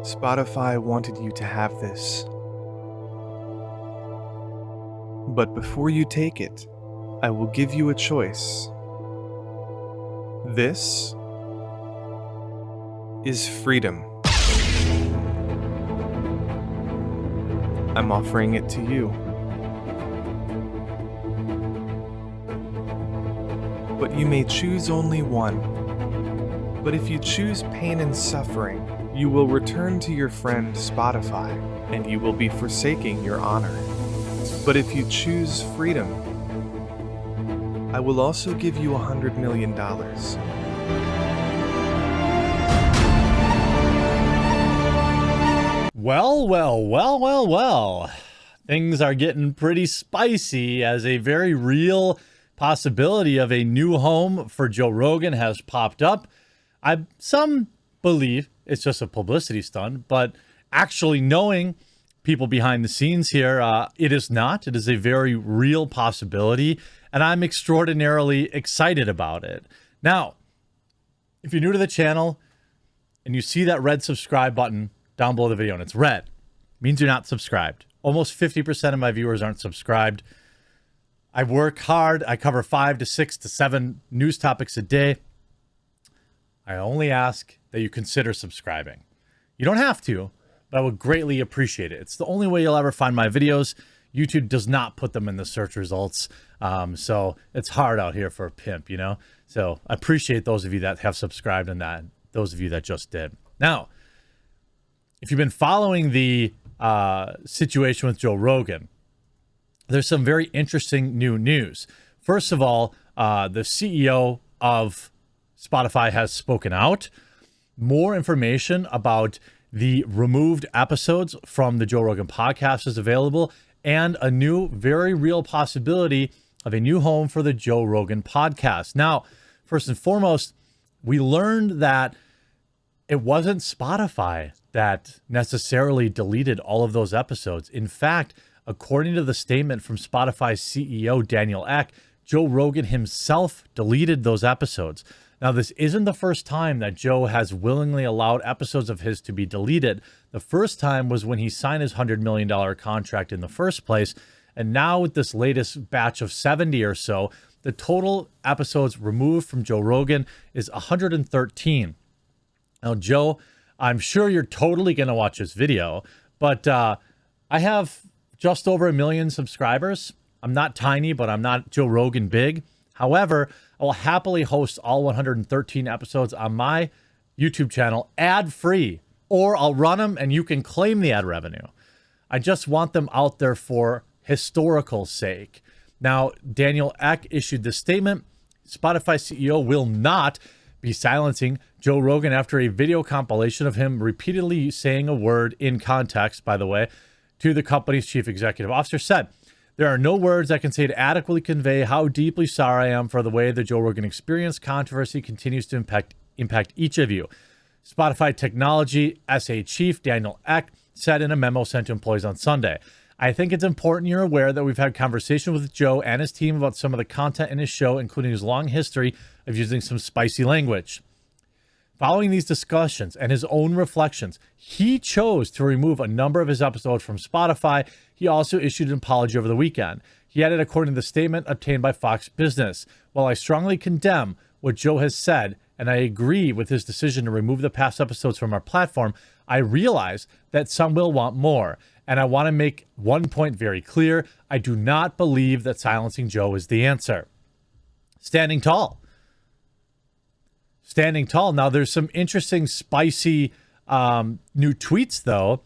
Spotify wanted you to have this. But before you take it, I will give you a choice. This is freedom. I'm offering it to you. But you may choose only one. But if you choose pain and suffering, you will return to your friend Spotify, and you will be forsaking your honor. But if you choose freedom, I will also give you $100 million. Well. Things are getting pretty spicy as a very real possibility of a new home for Joe Rogan has popped up. Some believe it's just a publicity stunt, but actually knowing people behind the scenes here, it is not. It is a very real possibility, and I'm extraordinarily excited about it. Now, if you're new to the channel and you see that red subscribe button down below the video and it's red, it means you're not subscribed. Almost 50% of my viewers aren't subscribed. I work hard. I cover 5 to 6 to 7 news topics a day. I only ask that you consider subscribing. You don't have to, but I would greatly appreciate it. It's the only way you'll ever find my videos. YouTube does not put them in the search results. So it's hard out here for a pimp, you know? So I appreciate those of you that have subscribed and that those of you that just did. Now, if you've been following the situation with Joe Rogan, there's some very interesting new news. First of all, the CEO of Spotify has spoken out. More information about the removed episodes from the Joe Rogan podcast is available, and a new, very real possibility of a new home for the Joe Rogan podcast. Now, first and foremost, we learned that it wasn't Spotify that necessarily deleted all of those episodes. In fact, according to the statement from Spotify's CEO, Daniel Ek, Joe Rogan himself deleted those episodes. Now, this isn't the first time that Joe has willingly allowed episodes of his to be deleted. The first time was when he signed his $100 million contract in the first place. And now with this latest batch of 70 or so, the total episodes removed from Joe Rogan is 113. Now, Joe, I'm sure you're totally going to watch this video, but I have just over 1 million subscribers. I'm not tiny, but I'm not Joe Rogan big. However, I will happily host all 113 episodes on my YouTube channel ad-free, or I'll run them and you can claim the ad revenue. I just want them out there for historical sake. Now, Daniel Ek issued this statement. Spotify CEO will not be silencing Joe Rogan after a video compilation of him repeatedly saying a word in context, by the way, to the company's chief executive officer said, "There are no words I can say to adequately convey how deeply sorry I am for the way the Joe Rogan Experience controversy continues to impact each of you." Spotify Technology SA Chief Daniel Ek said in a memo sent to employees on Sunday, "I think it's important you're aware that we've had conversations with Joe and his team about some of the content in his show, including his long history of using some spicy language. Following these discussions and his own reflections, he chose to remove a number of his episodes from Spotify. He also issued an apology over the weekend." He added, according to the statement obtained by Fox Business, "While I strongly condemn what Joe has said, and I agree with his decision to remove the past episodes from our platform, I realize that some will want more. And I want to make one point very clear. I do not believe that silencing Joe is the answer." Standing tall. Standing tall. Now, there's some interesting, spicy new tweets, though.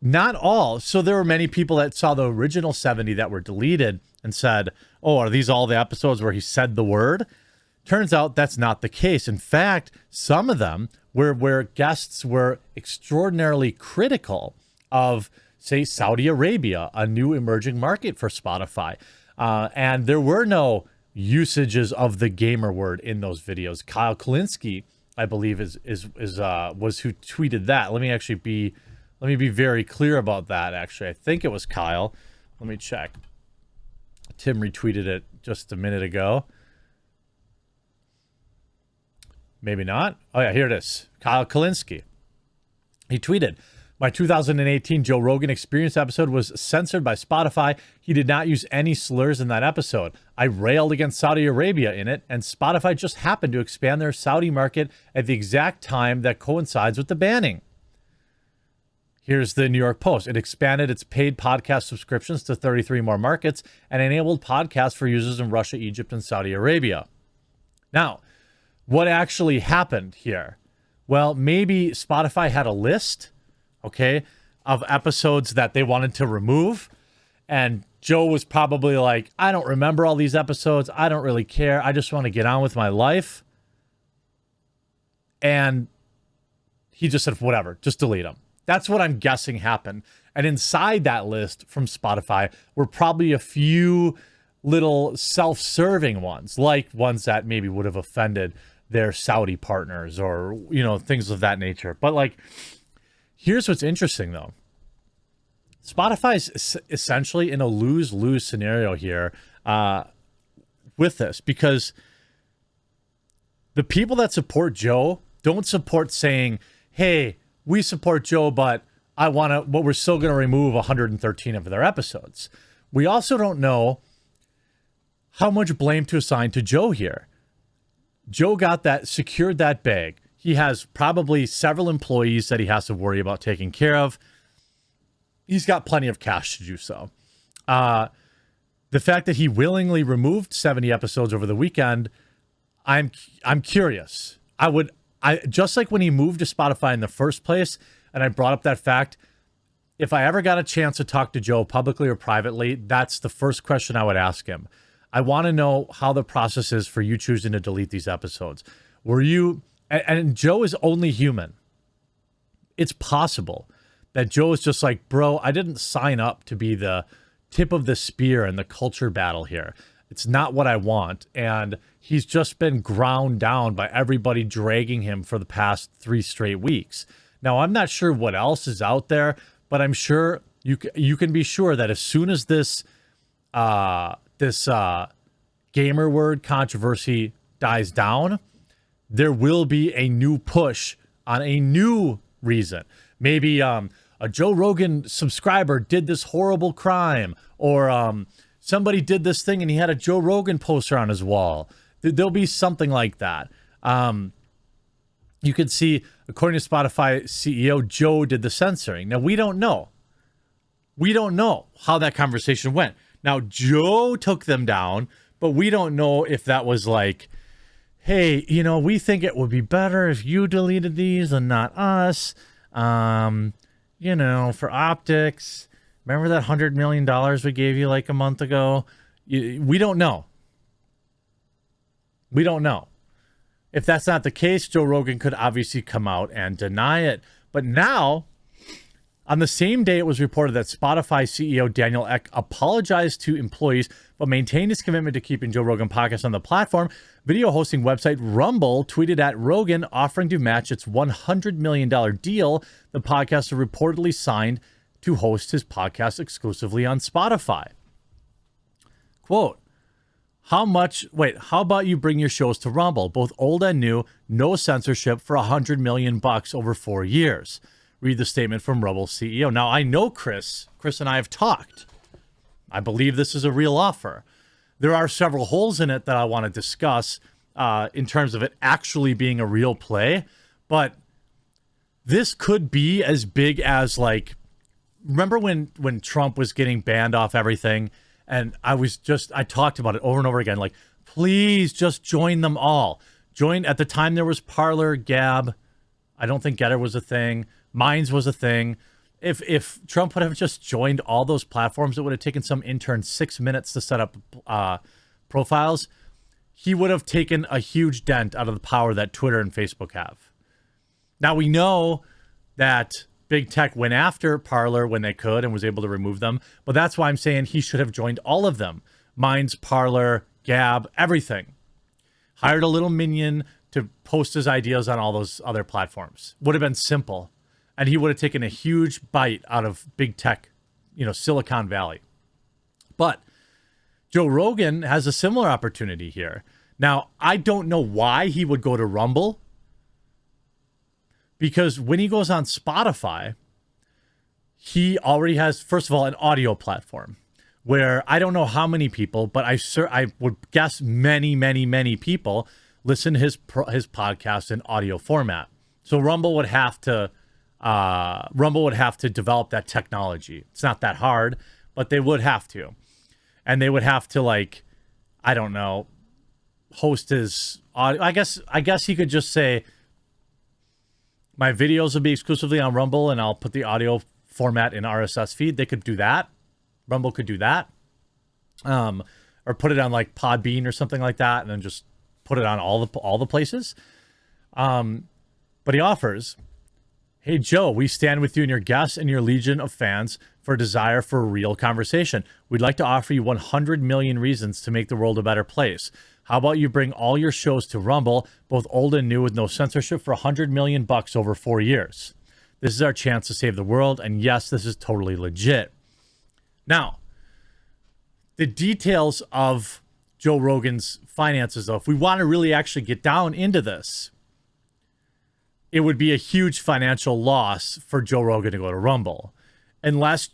Not all. So there were many people that saw the original 70 that were deleted and said, "Oh, are these all the episodes where he said the word?" Turns out that's not the case. In fact, some of them were where guests were extraordinarily critical of, say, Saudi Arabia, a new emerging market for Spotify. And there were no usages of the gamer word in those videos. Kyle Kalinske, I believe, was who tweeted that. Let me be very clear about that. Actually, I think it was Kyle. Let me check. Tim retweeted it just a minute ago. Maybe not. Oh yeah, here it is. Kyle Kalinske. He tweeted, "My 2018 Joe Rogan Experience episode was censored by Spotify. He did not use any slurs in that episode. I railed against Saudi Arabia in it, and Spotify just happened to expand their Saudi market at the exact time that coincides with the banning." Here's the New York Post. "It expanded its paid podcast subscriptions to 33 more markets and enabled podcasts for users in Russia, Egypt, and Saudi Arabia." Now, what actually happened here? Well, maybe Spotify had a list, okay, of episodes that they wanted to remove. And Joe was probably like, I don't remember all these episodes. I don't really care. I just want to get on with my life. And he just said, whatever, just delete them. That's what I'm guessing happened. And inside that list from Spotify were probably a few little self-serving ones, like ones that maybe would have offended their Saudi partners or, you know, things of that nature. But like, here's what's interesting though. Spotify's essentially in a lose-lose scenario here with this, because the people that support Joe don't support saying, hey, we support Joe, but we're still going to remove 113 of their episodes. We also don't know how much blame to assign to Joe here. Joe secured that bag. He has probably several employees that he has to worry about taking care of. He's got plenty of cash to do so. The fact that he willingly removed 70 episodes over the weekend, I'm curious. I just like when he moved to Spotify in the first place, and I brought up that fact, if I ever got a chance to talk to Joe publicly or privately, that's the first question I would ask him. I want to know how the process is for you choosing to delete these episodes. Were you, and Joe is only human. It's possible that Joe is just like, bro, I didn't sign up to be the tip of the spear in the culture battle here. It's not what I want. And he's just been ground down by everybody dragging him for the past 3 straight weeks. Now, I'm not sure what else is out there, but I'm sure you can be sure that as soon as this gamer word controversy dies down, there will be a new push on a new reason. Maybe a Joe Rogan subscriber did this horrible crime, or somebody did this thing and he had a Joe Rogan poster on his wall. There'll be something like that. You could see, according to Spotify CEO, Joe did the censoring. Now, we don't know. We don't know how that conversation went. Now, Joe took them down, but we don't know if that was like, hey, you know, we think it would be better if you deleted these and not us. You know, for optics. Remember that $100 million we gave you like a month ago? We don't know. We don't know. If that's not the case, Joe Rogan could obviously come out and deny it. But now, on the same day it was reported that Spotify CEO Daniel Ek apologized to employees but maintained his commitment to keeping Joe Rogan podcasts on the platform, video hosting website Rumble tweeted at Rogan offering to match its $100 million deal the podcaster reportedly signed to host his podcast exclusively on Spotify. Quote, how about you bring your shows to Rumble, both old and new, no censorship for $100 million over 4 years. Read the statement from Rumble's CEO. Now, I know Chris and I have talked. I believe this is a real offer. There are several holes in it that I want to discuss in terms of it actually being a real play. But this could be as big as, like, remember when Trump was getting banned off everything? And I talked about it over and over again, like, please just join them all. At the time there was Parler, Gab. I don't think Getter was a thing. Minds was a thing. If Trump would have just joined all those platforms, it would have taken some intern 6 minutes to set up profiles. He would have taken a huge dent out of the power that Twitter and Facebook have. Now we know that Big Tech went after Parler when they could and was able to remove them. But that's why I'm saying he should have joined all of them. Minds, Parler, Gab, everything. Hired a little minion to post his ideas on all those other platforms. Would have been simple. And he would have taken a huge bite out of Big Tech, Silicon Valley. But Joe Rogan has a similar opportunity here. Now, I don't know why he would go to Rumble, because when he goes on Spotify, he already has, first of all, an audio platform where I don't know how many people, but I would guess many people listen to his podcast in audio format. So Rumble would have to develop that technology. It's not that hard, but they would have to, and they would have to, like, I don't know, host his audio. I guess he could just say my videos will be exclusively on Rumble, and I'll put the audio format in RSS feed. They could do that. Rumble could do that, or put it on like Podbean or something like that, and then just put it on all the places. But he offers, hey, Joe, we stand with you and your guests and your legion of fans for a desire for a real conversation. We'd like to offer you 100 million reasons to make the world a better place. How about you bring all your shows to Rumble, both old and new with no censorship, for 100 million bucks over 4 years? This is our chance to save the world, and yes, this is totally legit. Now, the details of Joe Rogan's finances, though, if we want to really actually get down into this, it would be a huge financial loss for Joe Rogan to go to Rumble, unless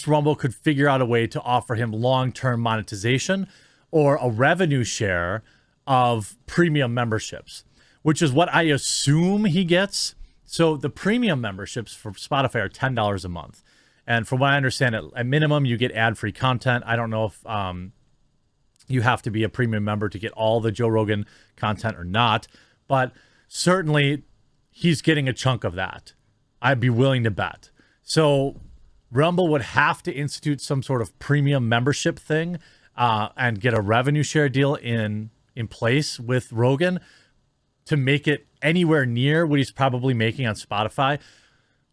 Rumble could figure out a way to offer him long-term monetization or a revenue share of premium memberships, which is what I assume he gets. So the premium memberships for Spotify are $10 a month. And from what I understand, at minimum, you get ad-free content. I don't know if you have to be a premium member to get all the Joe Rogan content or not, but certainly he's getting a chunk of that. I'd be willing to bet. So Rumble would have to institute some sort of premium membership thing and get a revenue share deal in place with Rogan to make it anywhere near what he's probably making on Spotify.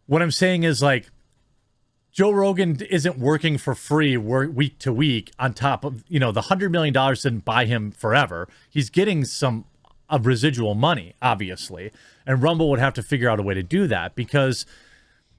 What I'm saying is, like, Joe Rogan isn't working for free week to week on top of, the $100 million didn't buy him forever. He's getting some of residual money, obviously. And Rumble would have to figure out a way to do that because,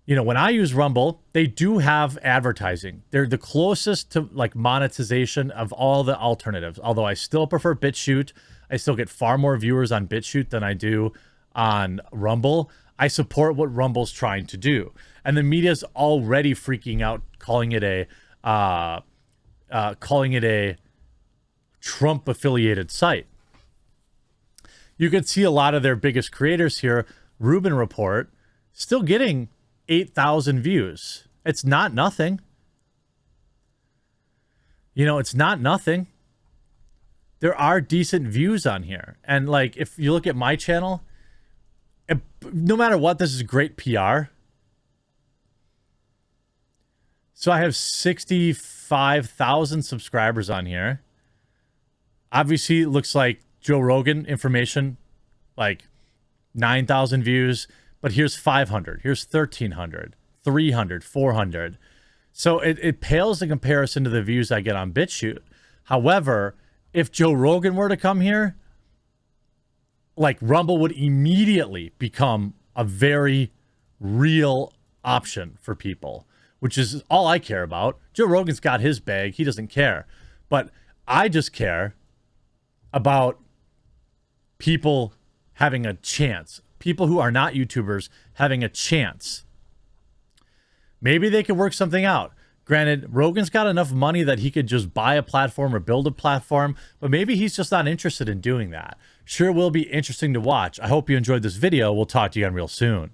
when I use Rumble, they do have advertising. They're the closest to like monetization of all the alternatives. Although I still prefer BitChute. I still get far more viewers on BitChute than I do on Rumble. I support what Rumble's trying to do. And the media's already freaking out, calling it a Trump affiliated site. You could see a lot of their biggest creators here, Rubin Report, still getting 8,000 views. It's not nothing. It's not nothing. There are decent views on here. And like, if you look at my channel, no matter what, this is great PR. So I have 65,000 subscribers on here. Obviously, it looks like Joe Rogan information, like 9,000 views, but here's 500, here's 1,300, 300, 400. So it pales in comparison to the views I get on BitChute. However, if Joe Rogan were to come here, like, Rumble would immediately become a very real option for people, which is all I care about. Joe Rogan's got his bag. He doesn't care. But I just care about people having a chance. People who are not YouTubers having a chance. Maybe they could work something out. Granted, Rogan's got enough money that he could just buy a platform or build a platform, but maybe he's just not interested in doing that. Sure will be interesting to watch. I hope you enjoyed this video. We'll talk to you again real soon.